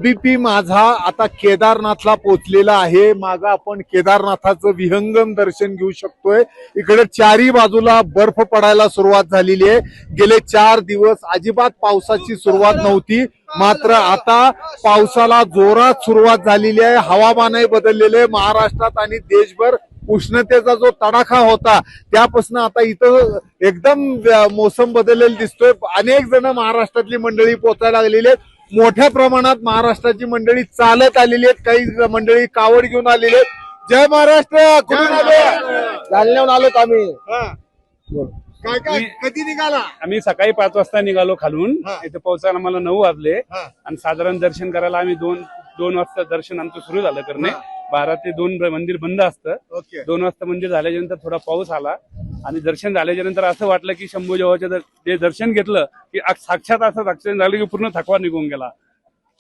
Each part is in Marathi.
एबीपी माझा आता केदारनाथला पोहोचलेला आहे। मागा आपण केदारनाथाचं विहंगम दर्शन घेऊ शकतोय। इकडे चारी बाजूला बर्फ पडायला सुरुवात झालेली आहे। गेले 4 दिवस अजिबात पावसाची सुरुवात नव्हती, मात्र आता पावसाला जोरात सुरुवात झालेली आहे। हवामानही बदललेले आहे महाराष्ट्रात आणि देशभर। उष्णतेचा जो तडाखा होता त्यापासून आता इथं एकदम मोसम बदललेला दिसतोय। अनेक जण महाराष्ट्रातली मंडळी पोहोचायला लागलेली आहेत। मोठ्या प्रमाणात महाराष्ट्राची मंडळी चालत आलेली आहेत, काही मंडळी कावड घेऊन आलेली आहेत। जय महाराष्ट्र। कुठून आले? जालन्याहून आलोत आम्ही। काय काय कधी निघाला? आम्ही सकाळी 5 वाजता निघालो खालून। हा. इथे पोहोचायला आम्हाला 9 वाजले हा. आणि साधारण दर्शन करायला आम्ही 2 वाजता दर्शन आमचं सुरू झालं करणे। 12 ते 2 मंदिर बंद असतं। ओके 2 वाजता मंदिर झाल्यानंतर थोडा पाऊस आला आणि दर्शन झाल्याच्या नंतर असं वाटलं की शंभू जेव्हाचं ते दर्शन घेतलं की साक्षात असं दर्शन झालं की पूर्ण थकवा निघून गेला।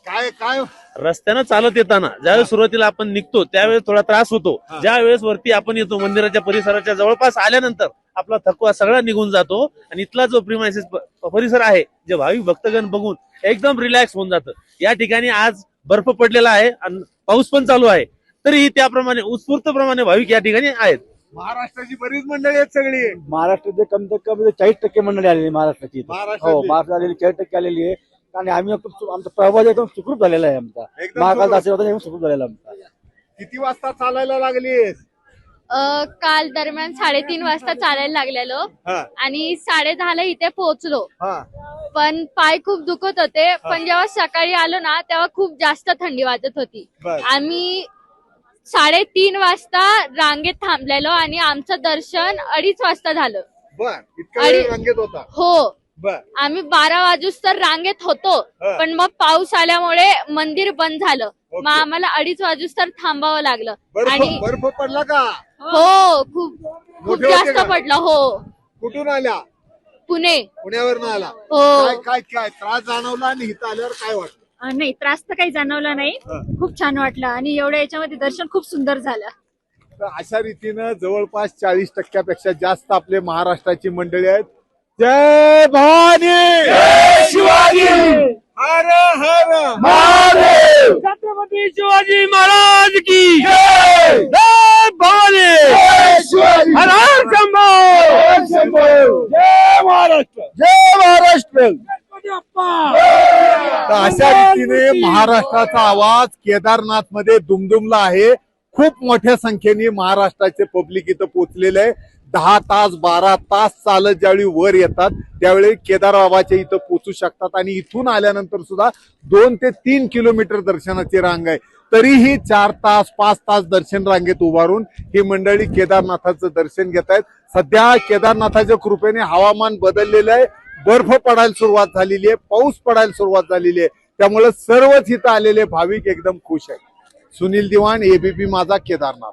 काय काय रस्त्यानं चालत येताना ज्यावेळेस सुरुवातीला आपण निघतो त्यावेळेस थोडा त्रास होतो। ज्या वेळेस वरती आपण येतो मंदिराच्या परिसराच्या जवळपास आल्यानंतर आपला थकवा सगळा निघून जातो आणि इथला जो प्रिमायसेस परिसर आहे जे भाविक भक्तगण बघून एकदम रिलॅक्स होऊन जातं। या ठिकाणी आज बर्फ पडलेला आहे आणि पाऊस पण चालू आहे, तरीही त्याप्रमाणे उत्स्फूर्त प्रमाणे भाविक या ठिकाणी आहेत। महाराष्ट्राची बरीच मंडळी आहेत सगळी। महाराष्ट्राचे कमी कमी 40% मंडळी आलेली महाराष्ट्राची। महाराष्ट्रातली? हो, महाराष्ट्र आलेली 40% आलेली आहे आणि आम्ही आमचा प्रवास एकदम सुखरूप झालेला आहे। आमचा एकदम महाकाल सुखरूप. आशीर्वाद एकदम सुखरूप झालेला आमचा। किती वाजता चालायला लागलीस? काल दरम्यान 3:30 वाजता चालायला लागलेलो हा आणि 10:30 ला इथे पोहोचलो। हा पण पाय खूप दुखत होते, पण जेव्हा सकाळी आलो ना तेव्हा खूप जास्त थंडी वाजत होती। बर. आम्ही 3:30 वाजता रांगेत थांबलेलो आणि आमचं दर्शन 2:30 वाजता झालं। बर इतका वेळ रांगेत होता? हो, बर आम्ही 12 वाजूस्तर रांगेत होतो, हा. पण मग पाऊस आल्यामुळे मंदिर बंद झालं। ओके. मग आम्हाला 2:30 वाजूस्तर थांबावं लागलं आणि बर्फ पडला का? हो खूप मोठे होते जास्त का? पडलं। हो, कुठून आल्या? पुणे। पुण्यावरून आला? हो, काय काय काय त्रास जाणवला आणि इथं आल्यावर काय वाटलं? नाही, त्रास तर काही जाणवला नाही। खूप छान वाटलं आणि एवढ्या याच्यामध्ये दर्शन खूप सुंदर झालं। तर अशा रीतीनं जवळपास 40% जास्त आपले महाराष्ट्राची मंडळी आहेत। जय भवानी, जय शिवाजी, हर हर महादेव, छत्रपती शिवाजी महाराज की जय, जय भवानी, जय शिवाजी, हर हर शंभो, जय शंभू, जय महाराष्ट्र, जय महाराष्ट्र। तर अशा रीतीने महाराष्ट्राचा आवाज केदारनाथ मध्ये दुमदुमला आहे। खूप मोठ्या संख्येने महाराष्ट्राचे पब्लिक इथं पोहोचलेले आहे। 10 तास 12 तास चालत ज्यावेळी वर येतात त्यावेळी केदार बाबाच्या इथं पोहोचू शकतात आणि इथून आल्यानंतर सुद्धा 2 ते 3 किलोमीटर दर्शनाची रांग आहे। तरीही 4 तास 5 तास दर्शन रांगेत उभारून ही मंडळी केदारनाथाचं दर्शन घेत आहेत। सध्या केदारनाथाच्या कृपेने हवामान बदललेलं आहे, बर्फ पडायला सुरुवात झालेली आहे, पाऊस पडायला सुरुवात झालेली आहे, त्यामुळे सर्वच इथं आलेले भाविक एकदम खुश आहेत। सुनील दिवाण, एबीपी माझा, केदारनाथ।